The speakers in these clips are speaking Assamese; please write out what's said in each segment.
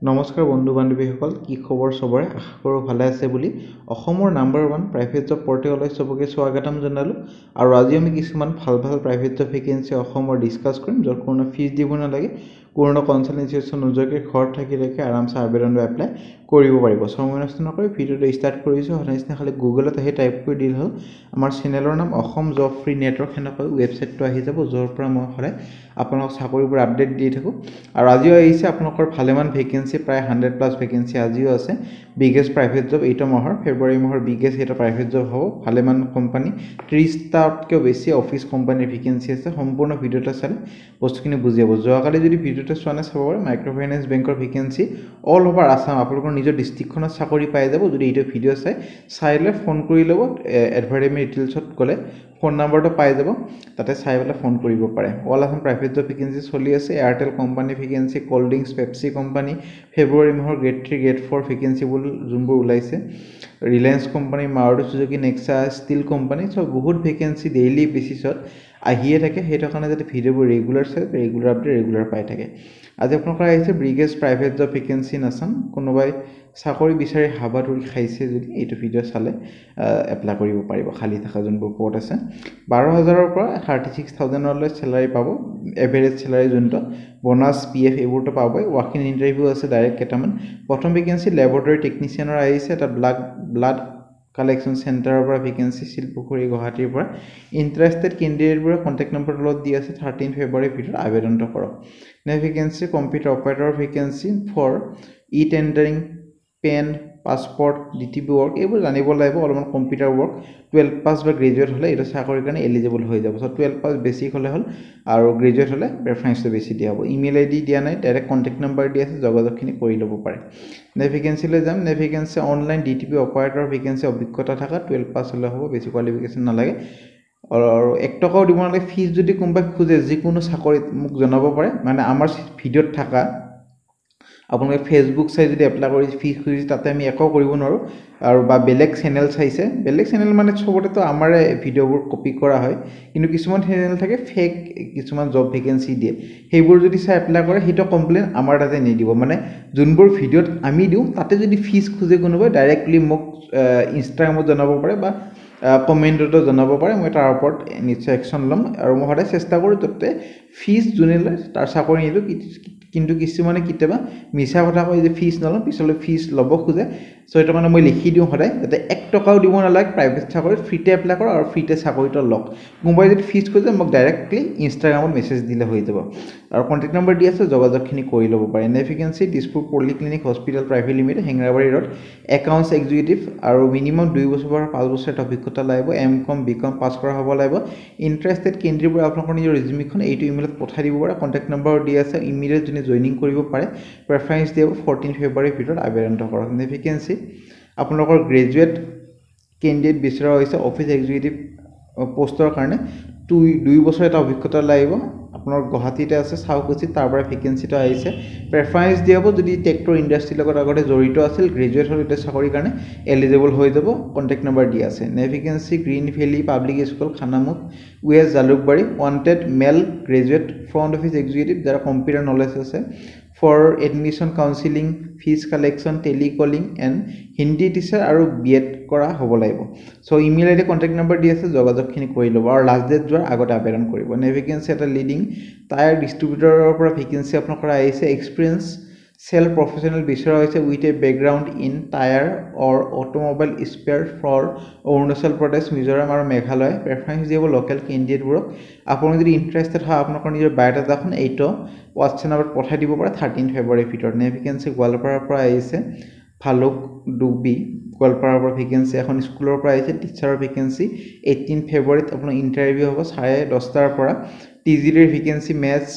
নমস্কাৰ বন্ধু বান্ধৱীসকল, কি খবৰ সবৰে? আশা কৰোঁ ভালে আছে বুলি অসমৰ নাম্বাৰ 1 প্ৰাইভেট জব পৰ্টেললৈ সবকে স্বাগতম জনালোঁ। আৰু আজি আমি কিছুমান ভাল প্ৰাইভেট জব ভেকেন্সি অসমৰ ডিসকাছ কৰিম, য'ত কোনো ফিজ দিব নালাগে, কোনো কনসালটেন্সি নোযোৱাকৈ ঘৰত থাকি আৰামছে আবেদন বা এপ্লাই কৰিব পাৰিব। সময় নষ্ট নকৰি ভিডিঅ'টো ষ্টাৰ্ট কৰিছোঁ। সদায় খালি গুগলত আহি টাইপ কৰি দিল হ'ল আমাৰ চেনেলৰ নাম অসম জব ফ্ৰী নেটৱৰ্ক, সেনেকৈ ৱেবছাইটটো আহি যাব, য'ৰ পৰা মই সদায় আপোনালোকক চাকৰিবোৰ আপডেট দি থাকোঁ। আৰু আজিও আহিছে আপোনালোকৰ ভালেমান ভেকেন্সি, প্ৰায় 100+ ভেকেন্সি আজিও আছে। বিগেষ্ট প্ৰাইভেট জব এইটো মাহৰ ফেব্ৰুৱাৰী মাহৰ বিগেষ্ট এটা প্ৰাইভেট জব হ'ব। ভালেমান কোম্পানী 30টাতকৈ বেছি অফিচ কোম্পানীৰ ভেকেন্সি আছে। সম্পূৰ্ণ ভিডিঅ'টো চালে বস্তুখিনি বুজি যাব। যোৱাকালি যদি ভিডিঅ'টো চোৱা নাই চাব পাৰে। মাইক্ৰ' ফাইনেন্স বেংকৰ ভেকেন্সি অল অভাৰ আছাম, আপোনালোকৰ নিজৰ ডিষ্ট্ৰিক্টখনত চাকৰি পাই যাব। যদি এইটো ভিডিঅ' চাই লৈ ফোন কৰি ল'ব, এডভাৰ্টাইজমেণ্ট ডিটেইলছত গ'লে ফোন নম্বৰটো পাই যাব, তাতে চাই পেলাই ফোন কৰিব পাৰে। All Assam private job vacancy চলি আছে। Airtel company vacancy, cold drinks Pepsi company ফেব্ৰুৱাৰী মাহৰ গ্ৰেড 3 গ্ৰেড 4 ভেকেন্সিবোৰ যোনবোৰ ওলাইছে, Reliance company, Maruti Suzuki, Nexa steel company, চব বহুত ভেকেন্সি ডেইলি বেচিছত আহিয়ে থাকে। সেইটো কাৰণে যাতে ভিডিঅ'বোৰ ৰেগুলাৰ চাই, ৰেগুলাৰ আপডেট ৰেগুলাৰ পাই থাকে। আজি আপোনালোকৰ আহিছে biggest private job vacancy in Assam. কোনোবাই চাকৰি বিচাৰি হাবাথুৰি খাইছে যদি এইটো ভিডিঅ' চালে এপ্লাই কৰিব পাৰিব। খালী থকা যোনবোৰ পদ আছে 12,000ৰ পৰা 36,000লৈ চেলাৰী পাব। এভাৰেজ চেলাৰী যোনটো বোনাছ PF এইবোৰতো পাবই। ৱাক ইন ইণ্টাৰভিউ আছে ডাইৰেক্ট কেইটামান। প্ৰথম ভেকেন্সি লেবৰেটৰী টেকনিচিয়ানৰ আহিছে, এটা ব্লাড কালেকশ্যন চেণ্টাৰৰ পৰা ভেকেন্সি, শিলপুখুৰী গুৱাহাটীৰ পৰা। ইণ্টাৰেষ্টেড কেণ্ডিডেটবোৰে কণ্টেক্ট নম্বৰ তলত দি আছে, 13 ফেব্ৰুৱাৰীৰ ভিতৰত আবেদনটো কৰক। নেক্সট ভেকেন্সি কম্পিউটাৰ অপাৰেটৰৰ vacancy for tendering, pen, passport, DTP work এইবোৰ জানিব লাগিব। অলপমান কম্পিউটাৰ ৱৰ্ক 12 পাছ বা গ্ৰেজুৱেট হ'লে এইটো চাকৰিৰ কাৰণে এলিজিবল হৈ যাব। চ' 12 পাছ বেছিক হ'লে হ'ল, আৰু গ্ৰেজুৱেট হ'লে প্ৰেফাৰেঞ্চটো বেছি দিয়া হ'ব। ইমেইল ID দিয়া নাই, ডাইৰেক্ট কণ্টেক্ট নম্বৰ দি আছে, যোগাযোগখিনি কৰি ল'ব পাৰে। নেক্সট ভেকেন্সিলৈ যাম। Next vacancy online DTP operator vacancy, অভিজ্ঞতা থকা 12 পাছ হ'লে হ'ব, বেছি কোৱালিফিকেশ্যন নালাগে। আৰু 1 টকাও দিব নালাগে। ফিজ যদি কোনোবাই খোজে যিকোনো চাকৰিত মোক জনাব পাৰে। মানে আমাৰ ভিডিঅ'ত থকা আপোনালোকে ফেচবুক চাই যদি এপ্লাই কৰি ফিজ খুজিছে, তাতে আমি একো কৰিব নোৱাৰোঁ। আৰু বা বেলেগ চেনেল চাইছে, বেলেগ চেনেল মানে চবতেতো আমাৰে ভিডিঅ'বোৰ কপি কৰা হয়, কিন্তু কিছুমান চেনেল থাকে ফেক, কিছুমান জব ভেকেন্সি দিয়ে, সেইবোৰ যদি চাই এপ্লাই কৰে সেইটো কমপ্লেইন আমাৰ তাতে নিদিব। মানে যোনবোৰ ভিডিঅ'ত আমি দিওঁ তাতে যদি ফিজ খোজে কোনোবাই, ডাইৰেক্টলি মোক ইনষ্টাগ্ৰামত জনাব পাৰে বা কমেণ্টতো জনাব পাৰে। মই তাৰ ওপৰত নিশ্চয় একশ্যন ল'ম। আৰু মই সদায় চেষ্টা কৰোঁ যাতে ফিজ যোনে লয় তাৰ চাকৰি নিদিওঁ। কিন্তু কিছুমানে কেতিয়াবা মিছা কথা কয় যে ফিজ নলওঁ, পিছলৈ ফিজ ল'ব খোজে। চ' সেইটো কাৰণে মই লিখি দিওঁ সদায়, যাতে 1 টকাও দিব নালাগে। প্ৰাইভেট চাকৰিত ফ্ৰীতে এপ্লাই কৰক আৰু ফ্ৰীতে চাকৰিটো লওক। কোনোবাই যদি ফিজ খোজে মোক ডাইৰেক্টলি ইনষ্টাগ্ৰামত মেছেজ দিলে হৈ যাব। আৰু কণ্টেক্ট নম্বৰ দি আছে, যোগাযোগখিনি কৰি ল'ব পাৰে। Next vacancy Dispur polyclinic hospital private limited, Hengerabari road, accounts executive, আৰু মিনিমাম 2 বছৰ পৰা 5 বছৰ এটা অভিজ্ঞতা লাগিব। MCOM BCOM পাছ কৰা হ'ব লাগিব। ইণ্টাৰেষ্টেড কেণ্ডিডেটবোৰ আপোনালোকৰ নিজৰ ৰিজিউমিখন এইটো ইমেইলত পঠাই দিব পাৰে। কণ্টেক্ট নম্বৰ দি আছে, ইমিডিয়েট যোনে জইনিং কৰিব পাৰে প্ৰেফাৰেঞ্চ দিব। 14 ফেব্ৰুৱাৰীৰ ভিতৰত আবেদনটো কৰক। নেক্সট ভেকেন্সি আপোনালোকৰ গ্ৰেজুৱেট কেণ্ডিডেট বিচৰা হৈছে অফিচ এক্সিকিউটিভ পোষ্টৰ কাৰণে। 2 বছৰ এটা অভিজ্ঞতা লাগিব। আপোনাৰ গুৱাহাটীতে আছে, চাউকুচিত, তাৰ পৰা ভেকেন্সিটো আহিছে। প্ৰেফাৰেঞ্চ দিয়া হ'ব যদি ট্ৰেক্টৰ ইণ্ডাষ্ট্ৰীৰ লগত আগতে জড়িত আছিল, গ্ৰেজুৱেট হ'ল, এতিয়া চাকৰিৰ কাৰণে এলিজিবল হৈ যাব। কণ্টেক্ট নম্বৰ দিয়া আছে। Next vacancy green valley public school, Khanamukh, west Jalukbari, wanted male graduate front office executive যাৰ কম্পিউটাৰ নলেজ আছে, for admission counselling, fees collection, telecalling and Hindi teacher, আৰু BEd কৰা হ'ব লাগিব। So' email ID contact number দি আছে, যোগাযোগখিনি কৰি ল'ব। আৰু লাষ্ট ডেট যোৱাৰ আগতে আবেদন কৰিব। নেক্সট ভেকেন্সি এটা লিডিং টায়াৰ ডিষ্ট্ৰিবিউটৰৰ পৰা ভেকেন্সি আপোনালোকৰ আহিছে। এক্সপিৰিয়েঞ্চ চেল প্ৰফেচনেল বিচৰা হৈছে with a background in tyre or automobile spare for Arunachal Pradesh, Mizoram আৰু মেঘালয়। প্ৰেফাৰেঞ্চ দিব লোকেল কেণ্ডিডেটবোৰক। আপুনি যদি ইণ্টাৰেষ্টেড হয় আপোনালোকৰ নিজৰ বায়'ডাটাখন এইটো হোৱাটছএপ নম্বৰত পঠাই দিব পাৰে 13 ফেব্ৰুৱাৰীৰ ভিতৰত। নেক্সট ভেকেন্সি গোৱালপাৰাৰ পৰা আহিছে, ভালুক ডুবি গোৱালপাৰাৰ পৰা ভেকেন্সি এখন স্কুলৰ পৰা আহিছে। টিচাৰৰ ভেকেন্সি 18 ফেব্ৰুৱাৰীত আপোনাৰ ইণ্টাৰভিউ হ'ব 10:30 পৰা। TGTৰ vacancy maths,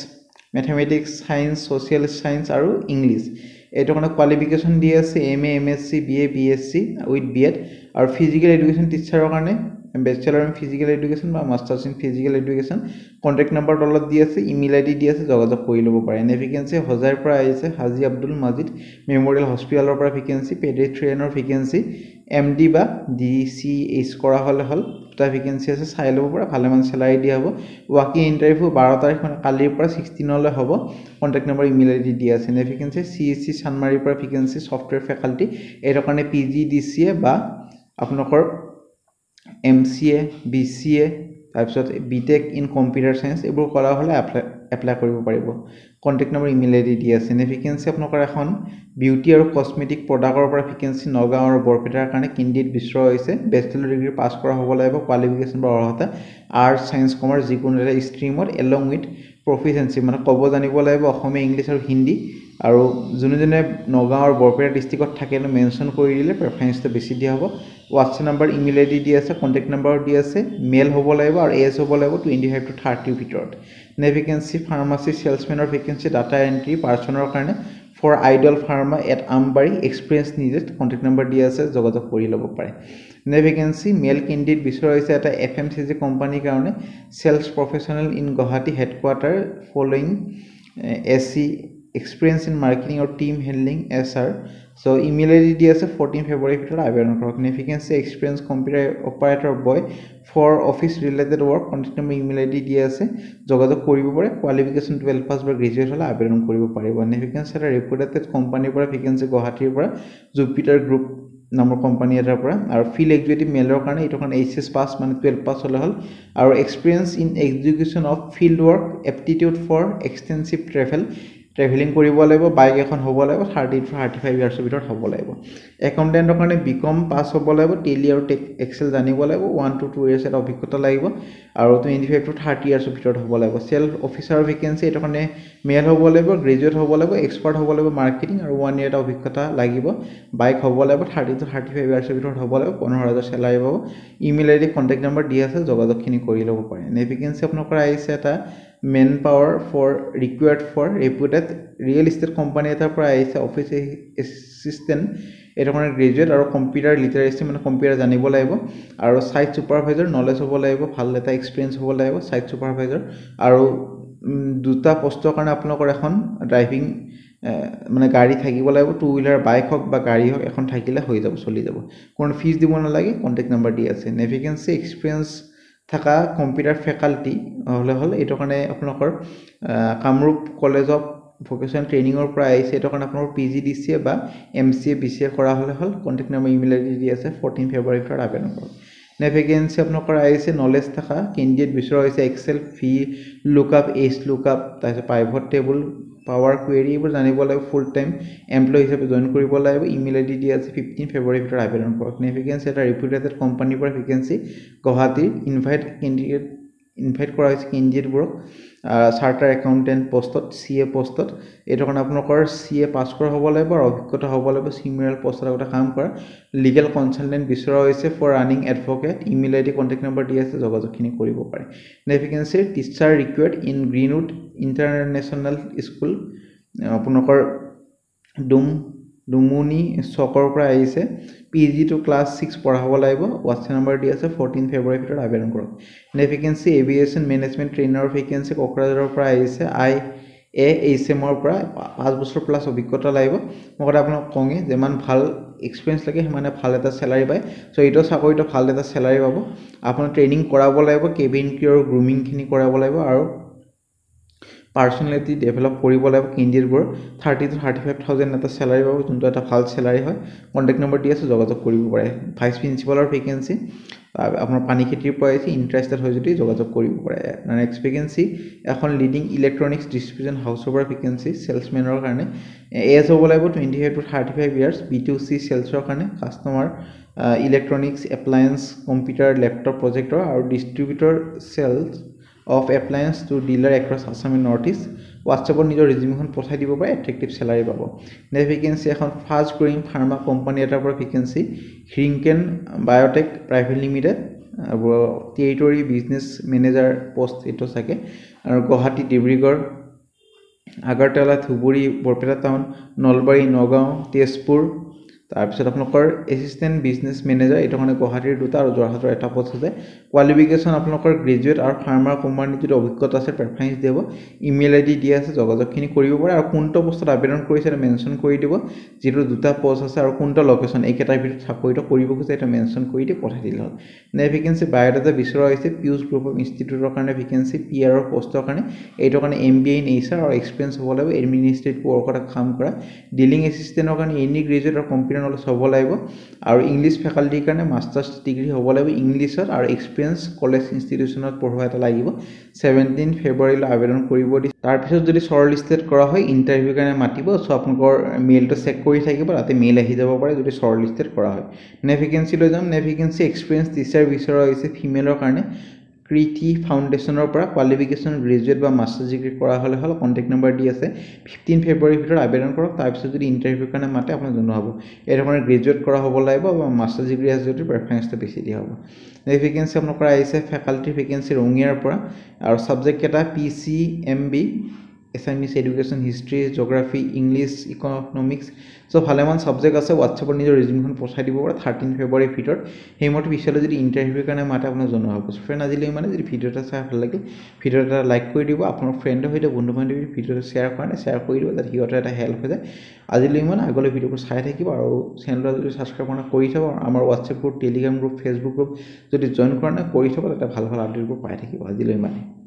mathematics, science, social science আৰু ইংলিছ। এইটো কাৰণে কোৱালিফিকেশ্যন দি আছে MA MSc BA BSc with BEd। আৰু ফিজিকেল এডুকেশ্যন টিচাৰৰ কাৰণে বেচেলাৰ ইন ফিজিকেল এডুকেশ্যন বা masters in physical education contact number তলত দি আছে ইমেইল আইডি দি আছে যোগাযোগ কৰি ল'ব পাৰে এনে ভেকেঞ্চি হোজাইৰ পৰা আহিছে হাজি আব্দুল মাজিদ মেমৰিয়েল হস্পিটেলৰ পৰা ভেকেঞ্চি পেডিয়াট্ৰিয়ানৰ ভেকেঞ্চি MD বা DCH কৰা হ'লে হ'ল দুটা ভেকেঞ্চি আছে চাই ল'ব পৰা ভালেমান চেলাৰী দিয়া হ'ব ৱাকিং ইণ্টাৰভিউ 12 তাৰিখ মানে কালিৰ পৰা 16 লৈ হ'ব কণ্টেক্ট নম্বৰ ইমেইল আইডি দিয়া আছে এনে ভেকেঞ্চি CSC চানমাৰীৰ পৰা ভেকেঞ্চি ছফ্টৱেৰ ফেকাল্টি এইটো কাৰণে PGDCA বা আপোনালোকৰ MCA BCA তাৰপিছত BTech ইন কম্পিউটাৰ সায়েন্স এইবোৰ কৰা হ'লে এপ্লাই কৰিব পাৰিব কণ্টেক্ট নম্বৰ ইমেইল আইডি দি আছে এনে ভেকেঞ্চি আপোনালোকৰ এখন বিউটি আৰু কসমেটিক প্ৰডাক্টৰ পৰা ভেকেঞ্চি নগাঁও আৰু বৰপেটাৰ কাৰণে কেণ্ডিডেট বিচৰা হৈছে বেচেলৰ ডিগ্ৰী পাছ কৰা হ'ব লাগিব কোৱালিফিকেশ্যন বা অৰ্হতা আৰ্টছ সায়েন্স কমাৰ্চ যিকোনো এটা ষ্ট্ৰীমত এলং উইথ প্ৰফিচিয়েঞ্চি মানে ক'ব জানিব লাগিব অসমীয়া ইংলিছ আৰু হিন্দী আৰু যোনে নগাঁও আৰু বৰপেটা ডিষ্ট্ৰিক্টত থাকে মেনশ্যন কৰি দিলে প্ৰেফাৰেঞ্চটো বেছি দিয়া হ'ব হোৱাটছএপ নাম্বাৰ ইমেইল আইডি দি আছে কণ্টেক্ট নাম্বাৰ দি আছে মেল হ'ব লাগিব আৰু এজ হ'ব লাগিব 25 to 30 ভিতৰত নে ভেকেঞ্চি ফাৰ্মাচী সেলছমেনৰ ভেকেঞ্চি ডাটা এন্ট্ৰি পাৰ্চনৰ কাৰণে for idol pharma at Ambari experience needed contact number দি আছে যোগাযোগ কৰি ল'ব পাৰে নে ভেকেঞ্চি মেল কেণ্ডিডেট বিচৰা হৈছে এটা FMCG কোম্পানীৰ কাৰণে sales professional in Guwahati headquarter following SC experience in marketing or team handling SR so email ID di ase 14 February ভিতৰত আবেদন কৰক vacancy experience computer operator boy for office related work contact number email ID di ase যোগাযোগ কৰিব পাৰে qualification 12 pass বা graduate হলে আবেদন কৰিব পাৰিব vacancy এটা reputed company পৰা vacancy গুৱাহাটীৰ পৰা জুপিটাৰ গ্ৰুপ নামৰ কোম্পানী এটাৰ পৰা আৰু ফিল এক্সিকিউটিভ মেলৰ কাৰণে এইটো কাৰণে HS পাস মানে 12 পাস হলে হল আৰু experience in execution of field work aptitude for extensive travelling কৰিব লাগিব বাইক এখন হ'ব লাগিব 30 to 35 ইয়াৰ্ছৰ ভিতৰত হ'ব লাগিব একাউন্টেন্টৰ কাৰণে BCom পাস হ'ব লাগিব টেলি আৰু এক্সেল জানিব লাগিব 1 to 2 ইয়াৰ্ছ এটা অভিজ্ঞতা লাগিব আৰু 25 to 30 ইয়াৰ্ছৰ ভিতৰত হ'ব লাগিব সেলফ অফিচাৰ ভেকেন্সি এটা কাৰণে মেল হ'ব লাগিব গ্ৰেজুৱেট হ'ব লাগিব এক্সপাৰ্ট হ'ব লাগিব মাৰ্কেটিং আৰু 1 ইয়াৰ এটা অভিজ্ঞতা লাগিব বাইক হ'ব লাগিব 30 to 35 ইয়াৰ্ছৰ ভিতৰত হ'ব লাগিব 15000 চেলাৰি পাব ইমেইল আইডি কন্টাক্ট নম্বৰ দি আছে যোগাযোগখিনি কৰি ল'ব পাৰে নে ভেকেন্সি আপোনালোকৰ আহিছে এটা manpower for required for reputed real estate company এটাৰ পৰা আহিছে অফিস এসিস্ট্যান্ট এটা মানে গ্ৰেজুৱেট আৰু কম্পিউটাৰ লিটাৰেসি মানে কম্পিউটাৰ জানিব লাগিব আৰু সাইট সুপাৰভাইজাৰ নলেজ হ'ব লাগিব ভাল এটা এক্সপেৰিয়েন্স হ'ব লাগিব সাইট সুপাৰভাইজাৰ আৰু দুটা পোষ্টৰ কাৰণে আপোনালোকৰ এখন ড্ৰাইভিং মানে গাড়ী থাকিব লাগিব টু হুইলাৰ বাইক হক বা গাড়ী হক এখন থাকিলে হৈ যাব চলি যাব কোনো ফিজ দিব নালাগে কন্টাক্ট নম্বৰ দি আছে নেভিগেন্সি এক্সপেৰিয়েন্স থাকা কম্পিউটাৰ ফেকাল্টি হল এইটো কাৰণে আপোনালোকৰ কামৰূপ কলেজ অফ ভোকেশনাল ট্ৰেইনিঙৰ পৰা আহিছে এইটো কাৰণে আপোনালোকৰ PGDCA বা MCA BCA কৰা হলে হল কন্টাক্ট নম্বৰ ইমেইল আইডি দি আছে 14 ফেব্ৰুৱাৰী ভিতৰত আবেদন কৰক নেভিগেন্সি আপোনালোকৰ আহিছে নলেজ থাকা কেণ্ডিডেট বিচৰা হৈছে Excel V lookup H lookup তাৰপিছত পাইভট টেবুল পাৱাৰ কুৱেৰি এইবোৰ জানিব লাগিব ফুল টাইম এমপ্লয় হিচাপে জয়েন কৰিব লাগিব ইমেইল আইডি দি আছে 15 ফেব্ৰুৱাৰী ভিতৰত আবেদন কৰক নেভিগেন্সি এটা ৰিপুটেড কোম্পানীৰ পৰা ভেকেন্সি গুৱাহাটীৰ ইনভাইট কৰা হৈছে কেণ্ডিডেটবোৰক চাৰ্টাৰ একাউন্টেন্ট পোষ্টত CA পোষ্টত এইটো কাৰণে আপোনালোকৰ CA পাছ কৰা হ'ব লাগিব আৰু অভিজ্ঞতা হ'ব লাগিব সিমিলাৰ পোষ্টৰ এটা কাম কৰা লিগেল কনসালটেন্ট বিচৰা হৈছে for running advocate email ID contact number দি আছে যোগাযোগখিনি কৰিব পাৰে নেভিগেন্সি teacher required in greenwood international school আপোনালোকৰ ডুমুনি চকৰ পৰা আহিছে PG to class 6 পঢ়াব লাগিব হোৱাটছএপ নম্বৰ দি আছে 14 ফেব্ৰুৱাৰী ভিতৰত আবেদন কৰক নেভিগেন্সি এভিয়েশন মেনেজমেন্ট ট্ৰেইনাৰ ভেকেন্সি কোকৰাঝাৰৰ পৰা আহিছে IAHM ৰ পৰা 5 বছৰ প্লাস অভিজ্ঞতা লাগিব মই আপোনাক কঙে যেমান ভাল এক্সপেৰিয়েন্স লাগে মানে ভাল এটা স্যালাৰি পায় সো এইটো চাকৰিটো ভাল এটা স্যালাৰি পাব আপোনাৰ ট্ৰেইনিং কৰাব লাগিব কেবিন ক্ৰিউৰ গ্ৰুমিং খিনি কৰাব লাগিব আৰু পাৰ্সোনালিটি ডেভেলপ কৰিব লাগিব কেণ্ডিডেটবোৰ 30 to 35000 এটা স্যালাৰি পাব যোনটো এটা ভাল স্যালাৰি হয় কন্টাক্ট নম্বৰ দি আছে যোগাযোগ কৰিব পাৰে ভাইস প্ৰিন্সিপালৰ ভেকেন্সি আপোনাৰ পানীখেতিৰ পৰা আছে ইন্টাৰেষ্টেড হৈ যদি যোগাযোগ কৰিব পাৰে নেক্সট ভেকেন্সি এখন লিডিং ইলেক্ট্ৰনিক্স ডিস্ট্ৰিবিউশন হাউসৰ পৰা ভেকেন্সি সেলছমেনৰ কাৰণে এজ হ'ব লাগিব 25 to 35 ইয়াৰ্ছ B2C সেলছৰ কাৰণে customer electronics appliance computer laptop প্ৰজেক্টৰ আৰু ডিস্ট্ৰিবিউটৰ cells of appliance to dealer across Assam and Northeast WhatsApp নিজৰ ৰিজিউমখন পঠাই দিব পাৰে এট্ৰেক্টিভ স্যালাৰি পাব নেক্সট ভেকেন্সি এখন ফাষ্ট গ্ৰোইং ফাৰ্মা কোম্পানী এটাৰ পৰা ভেকেন্সি হ্ৰিংকেন biotech private limited territory business manager post এটো থাকে আৰু গুৱাহাটী ডিব্ৰুগড় আগৰতলা ধুবুৰী বৰপেটা টাউন নলবাৰী নগাঁও তেজপুৰ তাৰপিছত আপোনালোকৰ এছিষ্টেণ্ট বিজনেছ মেনেজাৰ এইটো মানে গুৱাহাটীৰ দুটা আৰু যোৰহাটৰ এটা পোষ্ট আছে কোৱালিফিকেশ্যন আপোনালোকৰ গ্ৰেজুৱেট আৰু ফাৰ্মাৰ কোম্পানীত যদি অভিজ্ঞতা আছে প্ৰেফাৰেঞ্চ দিব ইমেইল আই ডি দিয়া আছে যোগাযোগখিনি কৰিব পাৰে আৰু কোনটো পোষ্টত আবেদন কৰিছে এটা মেনশ্যন কৰি দিব যিটো দুটা পোষ্ট আছে আৰু কোনটো লোকেশ্যন এইকেইটাৰ ভিতৰত চাকৰিটো কৰিব খোজে এটা মেনশ্যন কৰি দি পঠাই দিলে হ'ল নে ভেকেঞ্চি বায়'ডাটা বিচৰা হৈছে পিউচ গ্ৰুপ অফ ইনষ্টিটিউটৰ কাৰণে ভেকেঞ্চি PR পোষ্টৰ কাৰণে এইটোৰ কাৰণে MBA ইন HR আৰু এক্সপিৰিয়েঞ্চ হ'ব লাগিব এডমিনিষ্ট্ৰেটিভ ৱৰ্কত কাম কৰা ডিলিং এছিষ্টেণ্টৰ কাৰণে এনি গ্ৰেজুৱেট আৰু কম্পিউটাৰ নলেজ হ'ব লাগিব আৰু ইংলিছ ফেকাল্টিৰ কাৰণে মাষ্টাৰ্ছ ডিগ্ৰী হ'ব লাগিব ইংলিছত আৰু এক্সপিৰিয়েঞ্চ কলেজ ইনষ্টিটিউশ্যনত পঢ়োৱা এটা লাগিব 17 ফেব্ৰুৱাৰীলৈ আবেদন কৰিব দিছে তাৰপিছত যদি শ্বৰ্ট লিষ্টেড কৰা হয় ইণ্টাৰভিউৰ কাৰণে মাতিব চ' আপোনালোকৰ মেইলটো চেক কৰি থাকিব তাতে মেইল আহি যাব পাৰে যদি শ্বৰ্ট লিষ্টেড কৰা হয় নে ভেকেঞ্চি লৈ যাম নে ভেকেঞ্চি এক্সপিৰিয়েঞ্চ টিচাৰ বিচৰা হৈছে ফিমেলৰ কাৰণে কৃতি ফাউণ্ডেশ্যনৰ পৰা কোৱালিফিকেশ্যন গ্ৰেজুৱেট বা মাষ্টাৰ্ছ ডিগ্ৰী কৰা হ'লে হ'ল কণ্টেক্ট নম্বৰ দি আছে 15 ফেব্ৰুৱাৰীৰ ভিতৰত আবেদন কৰক তাৰপিছত যদি ইণ্টাৰভিউৰ কাৰণে মাতে আপোনাক জনোৱা হ'ব এইটো কাৰণে গ্ৰেজুৱেট কৰা হ'ব লাগিব বা মাষ্টাৰ্ছ ডিগ্ৰী আছে যদি প্ৰেফাৰেঞ্চটো বেছি দিয়া হ'ব এই ভেকেঞ্চি আপোনালোকৰ আহিছে ফেকাল্টি ভেকেঞ্চি ৰঙিয়াৰ পৰা আৰু ছাবজেক্ট কেইটা PCMB Assamese education history geography English economics so' ভালেমান ছাবজেক্ট আছে হোৱাটছএপত নিজৰ ৰিজিউমখন পঠাই দিব পাৰে 13 ফেব্ৰুৱাৰীৰ ভিতৰত সেইমতে পিছলৈ যদি ইণ্টাৰভিউৰ কাৰণে মাতে আপোনাক জনোৱা হ'ব ফ্ৰেণ্ড আজিলৈ মানে যদি ভিডিঅ' এটা চাই ভাল লাগে ভিডিঅ' এটা লাইক কৰি দিব আপোনাৰ ফ্ৰেণ্ডৰ সৈতে বন্ধু বান্ধৱীৰ ভিডিঅ'টো শ্বেয়াৰ কৰি দিব যাতে সিহঁতৰ এটা হেল্প হৈ যায় আজিলৈ মানে আগলৈ ভিডিঅ'বোৰ চাই থাকিব আৰু চেনেলটো যদি ছাবস্ক্ৰাইব কৰি থ'ব আমাৰ WhatsApp group Telegram group Facebook group যদি জইন কৰা নাই কৰি থ'ব তাতে ভাল আপডেটবোৰ পাই থাকিব আজিলৈ মানে